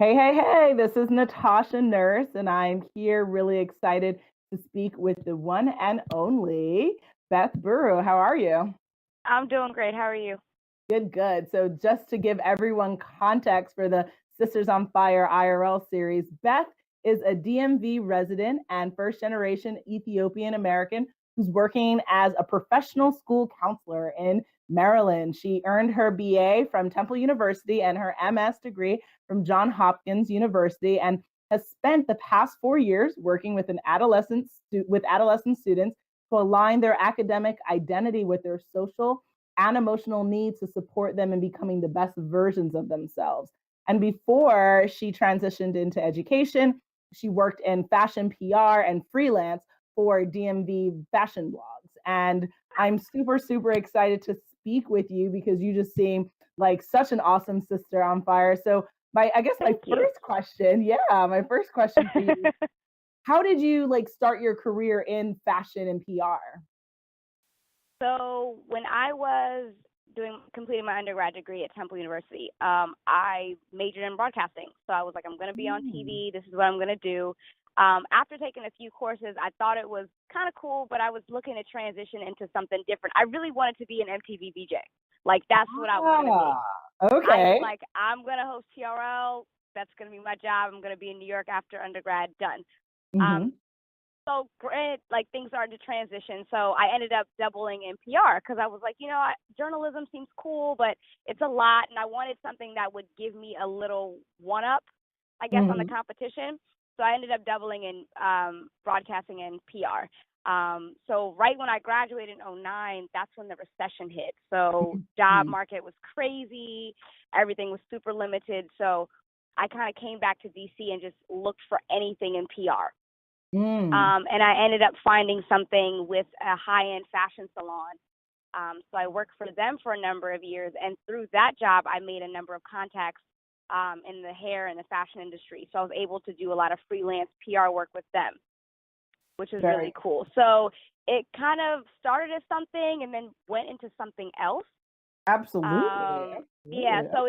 Hey, this is Natasha Nurse, and I'm here really excited to speak with the one and only Beth Beru. How are you? I'm doing great. How are you? Good. So, just to give everyone context for the Sisters on Fire IRL series, Beth is a DMV resident and first generation Ethiopian-American who's working as a professional school counselor in Maryland. She earned her BA from Temple University and her MS degree from Johns Hopkins University and has spent the past 4 years working with adolescent students to align their academic identity with their social and emotional needs to support them in becoming the best versions of themselves. And before she transitioned into education, she worked in fashion PR and freelance for DMV fashion blogs. And I'm super excited to speak with you because you just seem like such an awesome sister on fire. So my Thank you. my first question for you, how did you start your career in fashion and PR? So when I was doing completing my undergrad degree at Temple University, I majored in broadcasting. So I was like, I'm going to be on Mm. TV. This is what I'm going to do. After taking a few courses, I thought it was kind of cool, but I was looking to transition into something different. I really wanted to be an MTV VJ. Like that's what I was going to be. I was Okay. like, I'm going to host TRL. That's going to be my job. I'm going to be in New York after undergrad. Done. Um, Hmm. So granted, like things started to transition. So I ended up doubling in PR because I was like, journalism seems cool, but it's a lot, and I wanted something that would give me a little one up, I guess, on the Hmm. competition. So I ended up doubling in broadcasting and PR. So right when I graduated in '09, that's when the recession hit. So job market was crazy, everything was super limited. So I kind of came back to DC and just looked for anything in PR. Mm. And I ended up finding something with a high-end fashion salon. So I worked for them for a number of years, and through that job, I made a number of contacts in the hair and the fashion industry. So I was able to do a lot of freelance PR work with them, which is Very really cool. So it kind of started as something and then went into something else. absolutely, Yeah, absolutely. so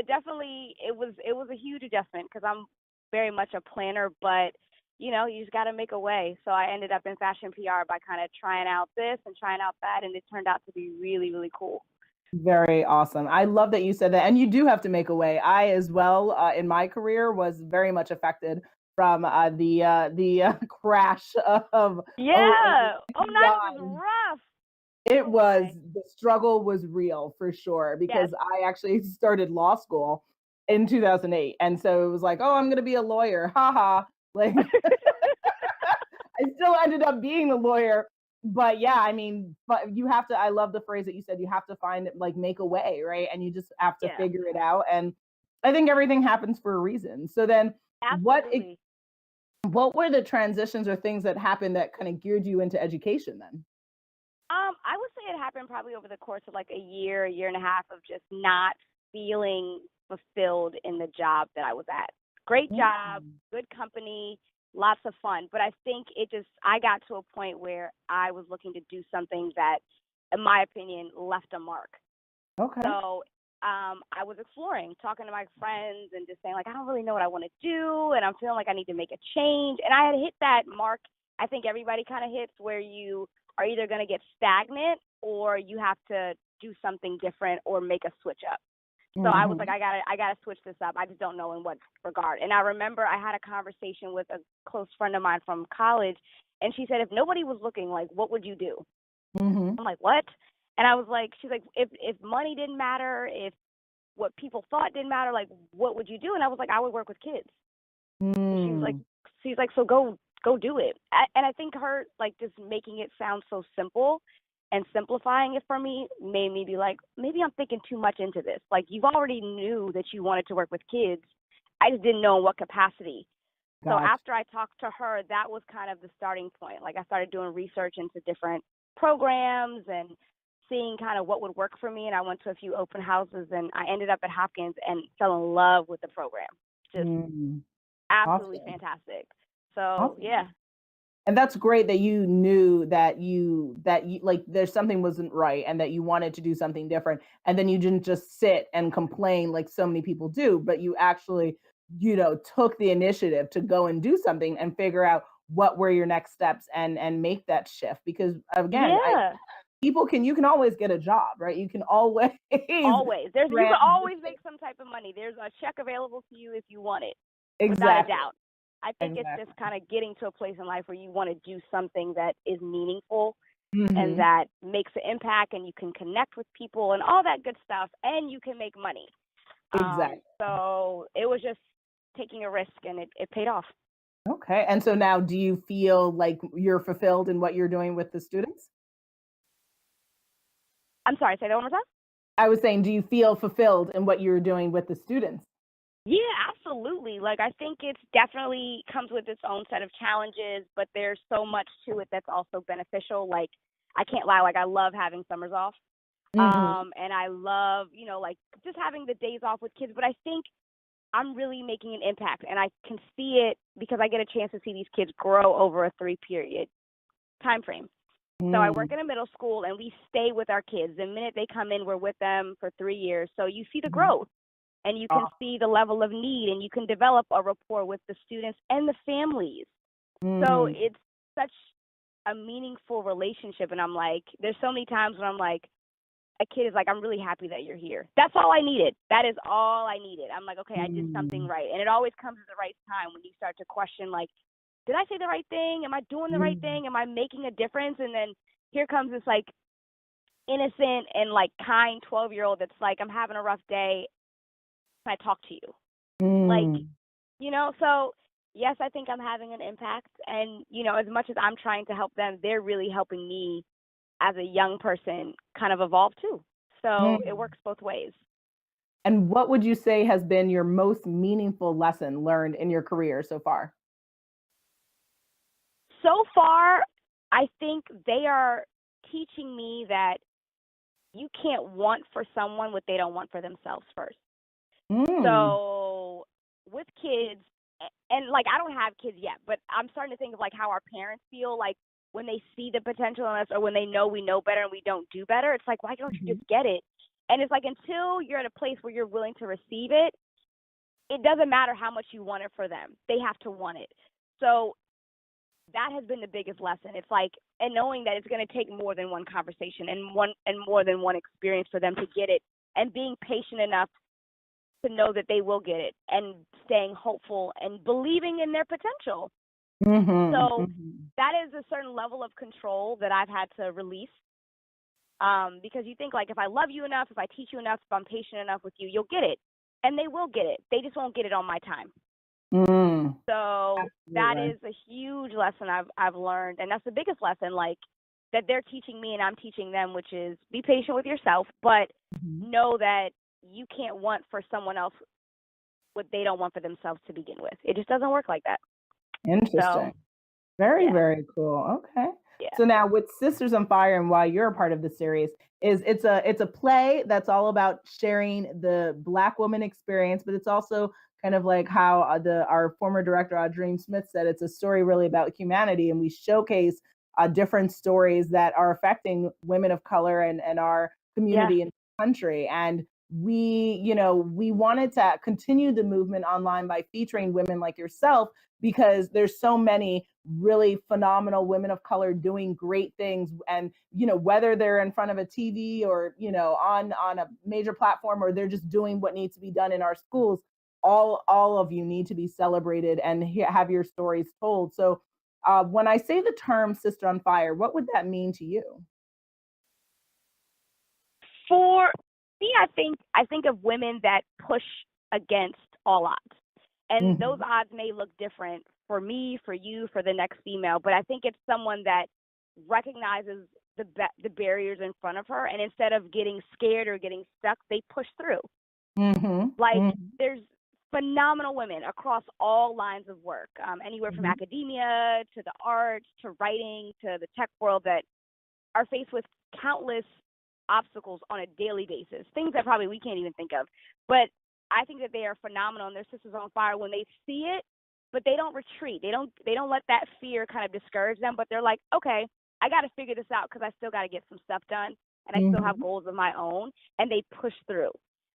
it was a huge adjustment because I'm very much a planner, but you just got to make a way. So I ended up in fashion PR by kind of trying out this and trying out that, and it turned out to be really, really cool. Very awesome. I love that you said that. And you do have to make a way. I, as well, in my career, was very much affected from the crash of '08 Yeah. Oh, and nine was beyond. rough. It Oh was, my. the struggle was real for sure Yes. because I actually started law school in 2008. And so it was like, oh, I'm going to be a lawyer. Haha. Like, I still ended up being a lawyer. But yeah, I mean, but you have to, I love the phrase that you said, you have to find like make a way, right? And you just have to Yeah. figure it out. And I think everything happens for a reason. So then Absolutely. what were the transitions or things that happened that kind of geared you into education then? I would say it happened probably over the course of like a year and a half of just not feeling fulfilled in the job that I was at. Great job, Mm. good company, lots of fun. But I think I got to a point where I was looking to do something that, in my opinion, left a mark. Okay. So I was exploring, talking to my friends and just saying, like, I don't really know what I want to do. And I'm feeling like I need to make a change. And I had hit that mark, I think everybody kind of hits, where you are either going to get stagnant or you have to do something different or make a switch up. So I was like, Hmm. I gotta switch this up. I just don't know in what regard. And I remember I had a conversation with a close friend of mine from college, and she said, if nobody was looking, like, what would you do? Hmm. I'm like, what? And I was like, she's like, if money didn't matter, if what people thought didn't matter, like, what would you do? And I was like, I would work with kids. And Mm. she's like, so go do it. And I think her like just making it sound so simple and simplifying it for me made me be like, maybe I'm thinking too much into this. Like, you've already knew that you wanted to work with kids. I just didn't know in what capacity. So Gotcha. after I talked to her, that was kind of the starting point. Like, I started doing research into different programs and seeing kind of what would work for me. And I went to a few open houses, and I ended up at Hopkins and fell in love with the program. Just Mm. absolutely Awesome. fantastic. So Awesome. yeah, And that's great that you knew that you like there's something wasn't right and that you wanted to do something different. And then you didn't just sit and complain like so many people do, but you actually took the initiative to go and do something and figure out what were your next steps and make that shift. Because again, Yeah. you can always get a job, right? You can always Always. You can transition. always make some type of money. There's a check available to you if you want it, without a Exactly. doubt. I think it's just kind of getting to a place in life where you want to do something that is meaningful and that makes an impact, and you can connect with people and all that good stuff, and you can make money. Exactly. So it was just taking a risk, and it paid off. Okay. And so now, do you feel like you're fulfilled in what you're doing with the students? I'm sorry, say that one more time? I was saying, do you feel fulfilled in what you're doing with the students? Yeah, absolutely. Like, I think it's definitely comes with its own set of challenges, but there's so much to it that's also beneficial. Like, I can't lie, like I love having summers off. And I love, like just having the days off with kids, but I think I'm really making an impact, and I can see it because I get a chance to see these kids grow over a 3-period time frame. So I work in a middle school, and we stay with our kids. The minute they come in, we're with them for 3 years. So you see the growth, and you can see the level of need, and you can develop a rapport with the students and the families. So it's such a meaningful relationship. And I'm like, there's so many times when I'm like, a kid is like, I'm really happy that you're here. That's all I needed. That is all I needed. I'm like, okay, I did something right. And it always comes at the right time when you start to question, like, did I say the right thing? Am I doing the right thing? Am I making a difference? And then here comes this like innocent and like kind 12-year-old that's like, I'm having a rough day. Can I talk to you? Like, so yes, I think I'm having an impact. And, as much as I'm trying to help them, they're really helping me as a young person kind of evolve too. So it works both ways. And what would you say has been your most meaningful lesson learned in your career so far? So far, I think they are teaching me that you can't want for someone what they don't want for themselves first. So with kids, and like I don't have kids yet, but I'm starting to think of like how our parents feel like when they see the potential in us, or when they know we know better and we don't do better. It's like, why don't you just get it? And it's like, until you're at a place where you're willing to receive it, it doesn't matter how much you want it for them. They have to want it. So that has been the biggest lesson. It's like, and knowing that it's going to take more than one conversation and more than one experience for them to get it, and being patient enough to know that they will get it, and staying hopeful and believing in their potential. So that is a certain level of control that I've had to release, because you think like, if I love you enough, if I teach you enough, if I'm patient enough with you, you'll get it, and they will get it. They just won't get it on my time. So that is a huge lesson I've learned, and that's the biggest lesson, like that they're teaching me and I'm teaching them, which is be patient with yourself, but know that you can't want for someone else what they don't want for themselves to begin with. It just doesn't work like that. Interesting. So, very, very cool. Okay. So now with Sisters on Fire, and why you're a part of the series, is it's a play that's all about sharing the Black woman experience, but it's also kind of like how our former director Audrey Smith said, it's a story really about humanity, and we showcase different stories that are affecting women of color and our community in the country. And we wanted to continue the movement online by featuring women like yourself, because there's so many really phenomenal women of color doing great things. And whether they're in front of a TV or on a major platform, or they're just doing what needs to be done in our schools, all of you need to be celebrated and have your stories told. So when I say the term Sister on Fire, what would that mean to you? For me, I think of women that push against all odds. And those odds may look different for me, for you, for the next female, but I think it's someone that recognizes the barriers in front of her, and instead of getting scared or getting stuck, they push through. There's phenomenal women across all lines of work, anywhere from academia to the arts to writing to the tech world, that are faced with countless obstacles on a daily basis, things that probably we can't even think of. But I think that they are phenomenal, and they're sisters on fire when they see it, but they don't retreat. They don't let that fear kind of discourage them, but they're like, okay, I got to figure this out because I still got to get some stuff done, and I still have goals of my own, and they push through.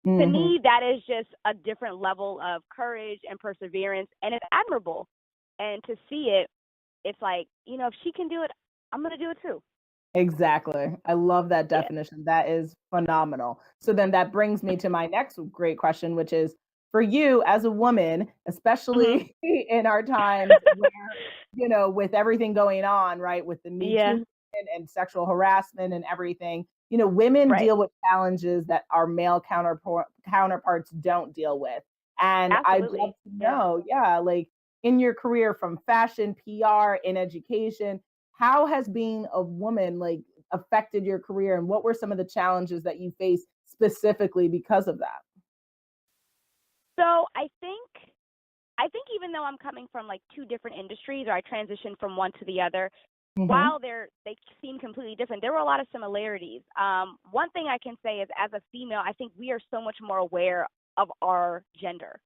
To Mm-hmm. me, that is just a different level of courage and perseverance, and it's admirable. And to see it, it's like, if she can do it, I'm going to do it too. Exactly. I love that Yeah. definition. That is phenomenal. So then that brings me to my next great question, which is for you as a woman, Hmm. especially in our times where, with everything going on, right, with the Me Too Yeah. movement and sexual harassment and everything, women Right. deal with challenges that our male counterparts don't deal with. And I'd love Absolutely. to Yeah. know, yeah, like in your career from fashion, PR, in education, how has being a woman like affected your career, and what were some of the challenges that you faced specifically because of that? So I think even though I'm coming from like two different industries, or I transitioned from one to the other, Mhm. while they seem completely different, there were a lot of similarities. One thing I can say is, as a female, I think we are so much more aware of our gender.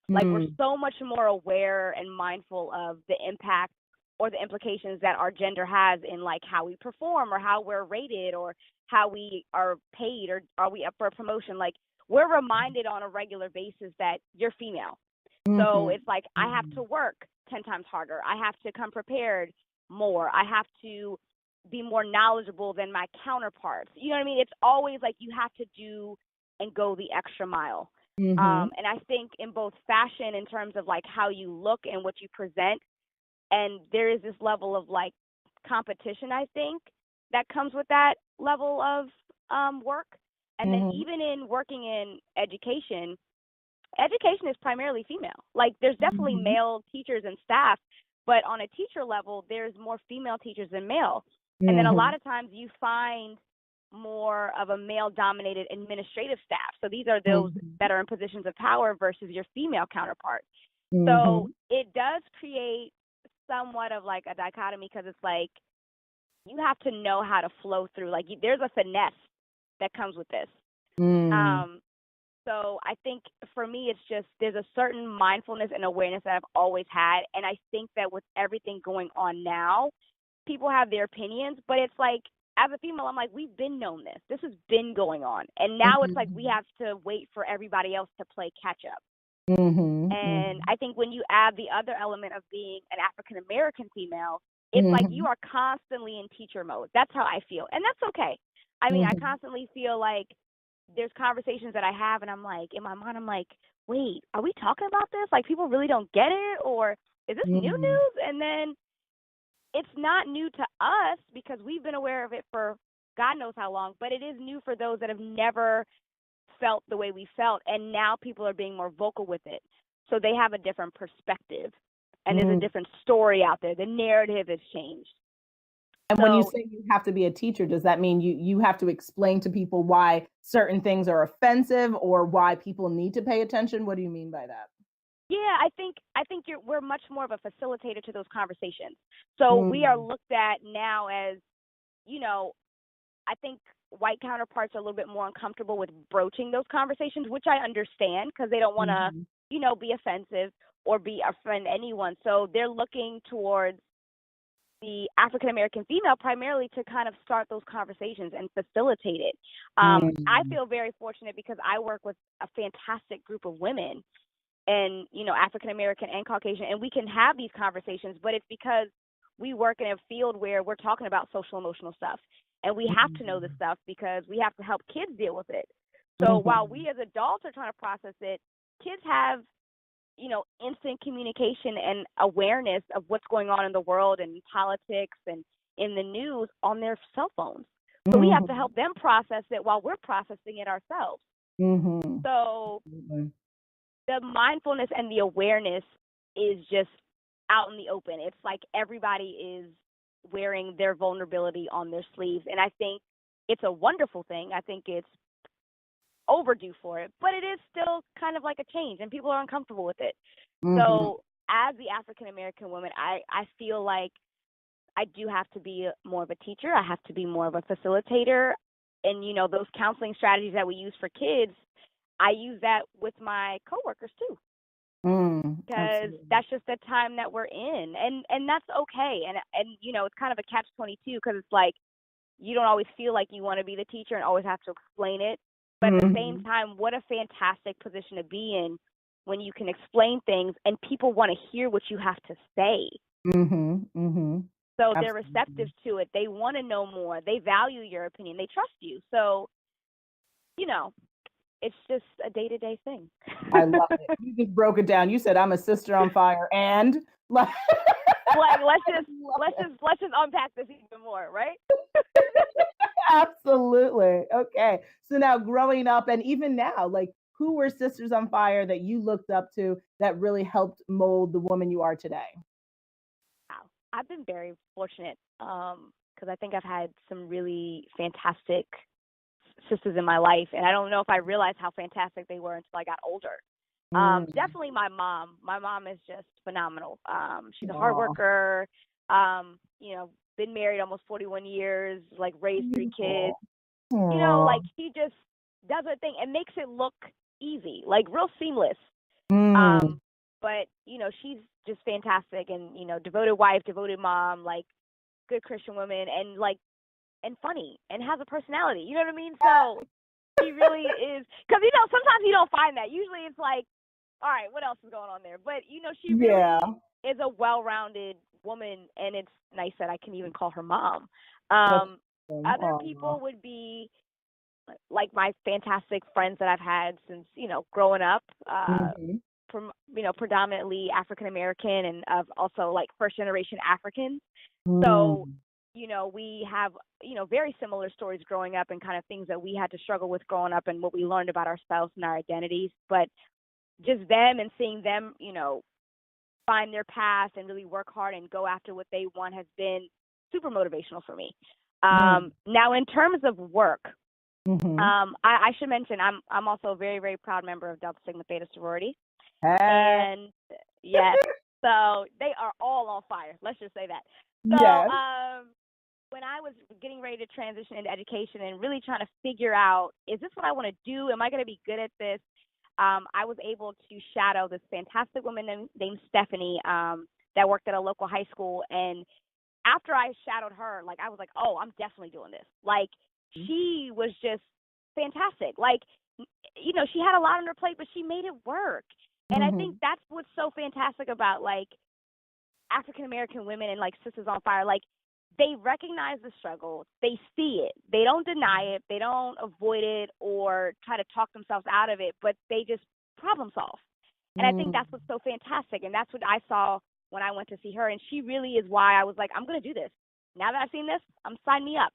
Like, we're Mm. so much more aware and mindful of the impact or the implications that our gender has in like how we perform or how we're rated or how we are paid or are we up for a promotion. Like, we're reminded on a regular basis that you're female. So Mhm. it's like I have to Mhm. work 10 times harder. I have to come prepared more. I have to be more knowledgeable than my counterparts. You know what I mean? It's always like you have to do and go the extra mile. Mhm. And I think in both fashion, in terms of like how you look and what you present, and there is this level of like competition, I think, that comes with that level of work. And then Mhm. even in working in education, education is primarily female. Like, there's definitely Mhm. male teachers and staff, but on a teacher level, there's more female teachers than male. And then a lot Mhm. of times you find more of a male dominated administrative staff. So these are those Mhm. that are in positions of power versus your female counterparts. So Mhm. it does create somewhat of like a dichotomy, because it's like you have to know how to flow through. Like, there's a finesse that comes with this. Mm. Um, so I think for me, it's just there's a certain mindfulness and awareness that I've always had. And I think that with everything going on now, people have their opinions, but it's like, as a female, I'm like, we've been known this. This has been going on. And now it's like we Mhm. have to wait for everybody else to play catch up. Mhm. And Mhm. I think when you add the other element of being an African American female, it's like you Mhm. are constantly in teacher mode. That's how I feel. And that's okay. I mean, I Mhm. constantly feel like there's conversations that I have, and I'm like, in my mind, I'm like, wait, are we talking about this? Like, people really don't get it? Or is this new Mhm. news? And then it's not new to us because we've been aware of it for God knows how long, but it is new for those that have never felt the way we felt. And now people are being more vocal with it. So they have a different perspective. And there's a Mm. different story out there. The narrative has changed. And when you So, say you have to be a teacher, does that mean you have to explain to people why certain things are offensive or why people need to pay attention? What do you mean by that? yeah, I think we're much more of a facilitator to those conversations. So we are Mm. looked at now as, you know, I think white counterparts are a little bit more uncomfortable with broaching those conversations, which I understand because they don't want to, Mhm. be offensive or be offend anyone. So they're looking towards the African American female primarily to kind of start those conversations and facilitate it. I Mm. feel very fortunate because I work with a fantastic group of women, and African American and Caucasian, and we can have these conversations, but it's because we work in a field where we're talking about social emotional stuff, and we have to know this Mhm. stuff because we have to help kids deal with it. So while Mhm. we as adults are trying to process it, kids have instant communication and awareness of what's going on in the world and politics and in the news on their cell phones. So we have to Mhm. help them process it while we're processing it ourselves. Mhm. So Absolutely. the mindfulness and the awareness is just out in the open. It's like everybody is wearing their vulnerability on their sleeves. And I think it's a wonderful thing. I think it's overdue for it, but it is still kind of like a change, and people are uncomfortable with it. Mhm. So, as the African American woman, I feel like I do have to be more of a teacher. I have to be more of a facilitator. And, those counseling strategies that we use for kids, I use that with my coworkers too, Mm. because Absolutely. that's just the time that we're in. And that's okay. And it's kind of a catch 22, because it's like you don't always feel like you want to be the teacher and always have to explain it. But at the same time, what a fantastic position to be in when you can explain things and people want to hear what you have to say. So they're receptive to it. They want to know more. They value your opinion. They trust you. So, you know, it's just a day-to-day thing. I love it. You just broke it down. You said I'm a sister on fire, and like let's just unpack this even more, right? Absolutely. Okay. So now growing up and even now, like who were sisters on fire that you looked up to that really helped mold the woman you are today? Wow. I've been very fortunate because I think I've had some really fantastic sisters in my life, and I don't know if I realized how fantastic they were until I got older. Definitely my mom. My mom is just phenomenal. She's a hard worker, you know, been married almost 41 years, like raised 3 kids. You know, like she just does her thing and makes it look easy, like real seamless. But, you know, she's just fantastic and, you know, devoted wife, devoted mom, like good Christian woman and like, and funny and has a personality. You know what I mean? So she really is, because, you know, sometimes you don't find that. Usually it's like, all right, what else is going on there? But, you know, she really is a well-rounded woman, and it's nice that I can even call her mom. Other people would be like my fantastic friends that I've had since, you know, growing up, from, you know, predominantly African-American and also like first-generation Africans. So, you know, we have, you know, very similar stories growing up and kind of things that we had to struggle with growing up and what we learned about ourselves and our identities. But just them and seeing them, you know, find their path and really work hard and go after what they want has been super motivational for me. Now, in terms of work, I should mention I'm also a very, very proud member of Delta Sigma Theta sorority. And yes, so they are all on fire. Let's just say that. So when I was getting ready to transition into education and really trying to figure out, is this what I want to do? Am I going to be good at this? I was able to shadow this fantastic woman named Stephanie that worked at a local high school. And after I shadowed her, like I was like, oh, I'm definitely doing this. Like she was just fantastic. Like, you know, she had a lot on her plate, but she made it work. And I think that's what's so fantastic about like African-American women and like Sisters on Fire. Like they recognize the struggle. They see it. They don't deny it. They don't avoid it or try to talk themselves out of it, but they just problem solve. And I think that's what's so fantastic. And that's what I saw when I went to see her. And she really is why I was like, I'm going to do this. Now that I've seen this, sign me up.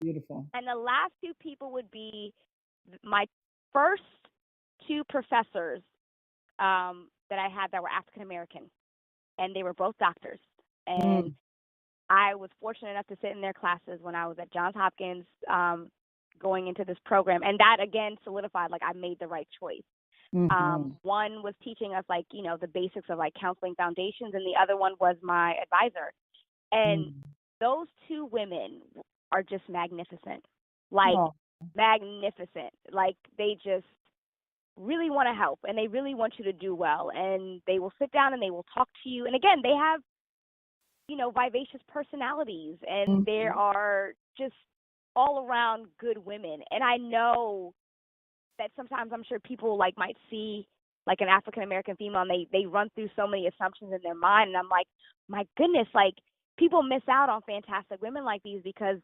Beautiful. And the last 2 people would be my first 2 professors that I had that were African-American. And they were both doctors. And I was fortunate enough to sit in their classes when I was at Johns Hopkins going into this program. And that, again, solidified, like, I made the right choice. One was teaching us, like, you know, the basics of, like, counseling foundations, and the other one was my advisor. And those 2 women are just magnificent. Like, magnificent. Like, they just really want to help, and they really want you to do well. And they will sit down and they will talk to you. And, again, they have, you know, vivacious personalities, and they are just all around good women. And I know that sometimes I'm sure people like might see like an African-American female and they run through so many assumptions in their mind. And I'm like, my goodness, like people miss out on fantastic women like these because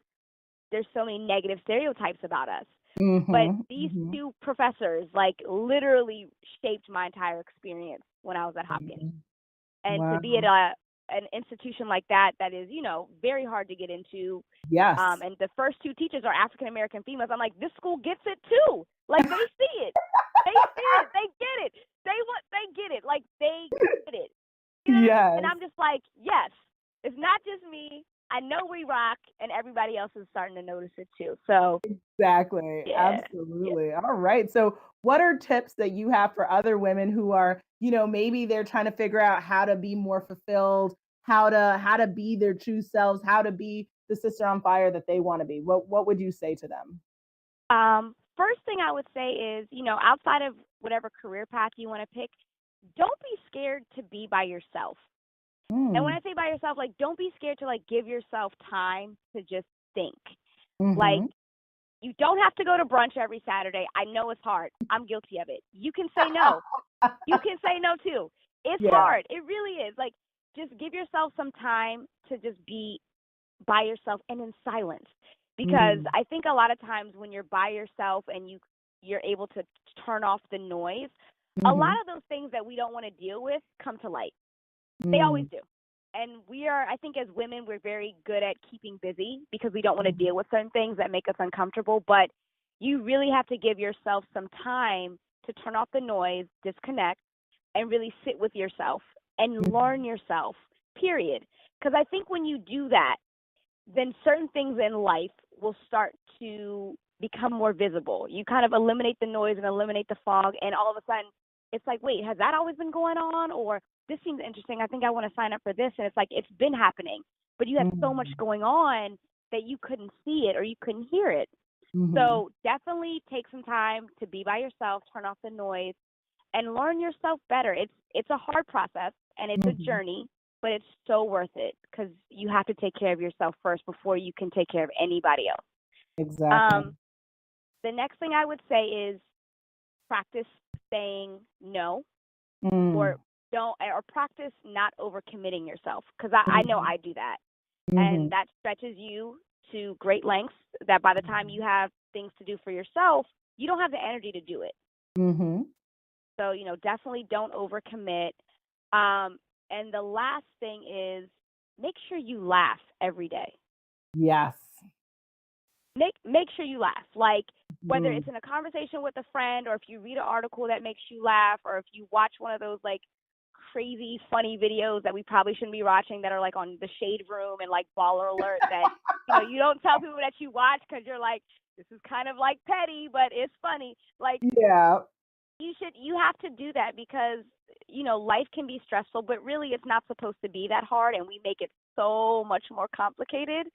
there's so many negative stereotypes about us. But these 2 professors like literally shaped my entire experience when I was at Hopkins. And to be at an institution like that is, you know, very hard to get into. Yes. And the first 2 teachers are African-American females. I'm like, this school gets it too. Like they see it. They see it. They get it. They get it. Like they get it. You know what I mean? And I'm just like, yes, it's not just me. I know we rock, and everybody else is starting to notice it too. So exactly. Absolutely. All right. So what are tips that you have for other women who are, you know, maybe they're trying to figure out how to be more fulfilled, how to be their true selves, how to be the sister on fire that they want to be? What would you say to them? First thing I would say is, you know, outside of whatever career path you want to pick, don't be scared to be by yourself. And when I say by yourself, like, don't be scared to, like, give yourself time to just think. Like, You don't have to go to brunch every Saturday. I know it's hard. I'm guilty of it. You can say no. You can say no too. It's hard. It really is. Like, just give yourself some time to just be by yourself and in silence. Because I think a lot of times when you're by yourself and you're able to turn off the noise, a lot of those things that we don't want to deal with come to light. They always do. And I think as women, we're very good at keeping busy because we don't want to deal with certain things that make us uncomfortable. But you really have to give yourself some time to turn off the noise, disconnect, and really sit with yourself and learn yourself, period. Because I think when you do that, then certain things in life will start to become more visible. You kind of eliminate the noise and eliminate the fog, and all of a sudden, it's like, wait, has that always been going on? Or this seems interesting. I think I want to sign up for this. And it's like, it's been happening, but you had so much going on that you couldn't see it or you couldn't hear it. So definitely take some time to be by yourself, turn off the noise, and learn yourself better. It's a hard process and it's a journey, but it's so worth it because you have to take care of yourself first before you can take care of anybody else. Exactly. The next thing I would say is practice saying no, or practice not overcommitting yourself, because I know I do that, and that stretches you to great lengths that by the time you have things to do for yourself, you don't have the energy to do it. So, definitely don't overcommit. And the last thing is make sure you laugh every day. Yes. Make sure you laugh. Like, whether it's in a conversation with a friend, or if you read an article that makes you laugh, or if you watch one of those like crazy funny videos that we probably shouldn't be watching that are like on the Shade Room and like Baller Alert that you don't tell people that you watch because you're like, this is kind of like petty, but it's funny. Like, you have to do that because life can be stressful, but really it's not supposed to be that hard, and we make it so much more complicated.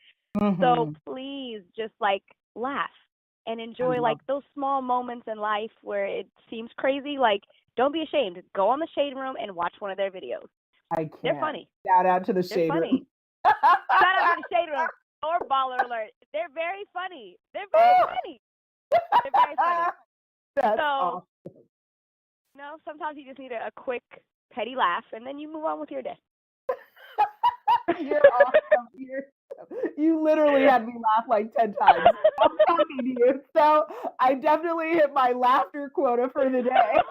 So please just like laugh and enjoy like those small moments in life where it seems crazy. Like, don't be ashamed. Go on the Shade Room and watch one of their videos. I can't. They're funny. Shout out to the Shade Room. Shout out to the Shade Room or Baller Alert. They're very funny. They're very funny. That's awesome. Sometimes you just need a quick petty laugh, and then you move on with your day. You're awesome. You literally had me laugh like 10 times. I'm talking to you. So I definitely hit my laughter quota for the day.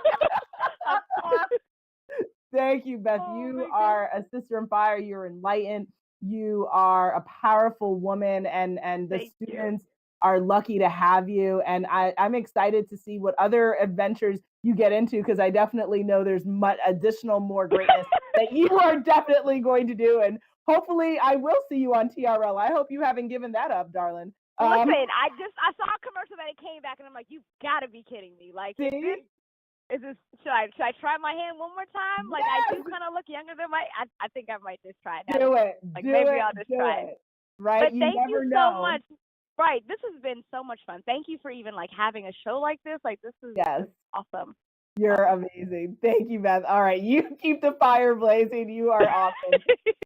Thank you, Beth. You are a sister on fire. You're enlightened. You are a powerful woman, and the students are lucky to have you. And I'm excited to see what other adventures you get into, because I definitely know there's much additional more greatness that you are definitely going to do. And hopefully I will see you on TRL. I hope you haven't given that up, darling. Listen, I saw a commercial that it came back, and I'm like, you've got to be kidding me. Like, should I try my hand one more time? Like, I do kind of look younger than I think I might just try it. Do it. Like, maybe I'll just try it. Right? But thank you so much. Right. This has been so much fun. Thank you for even like having a show like this. Like, this is awesome. You're amazing. Thank you, Beth. All right. You keep the fire blazing. You are awesome.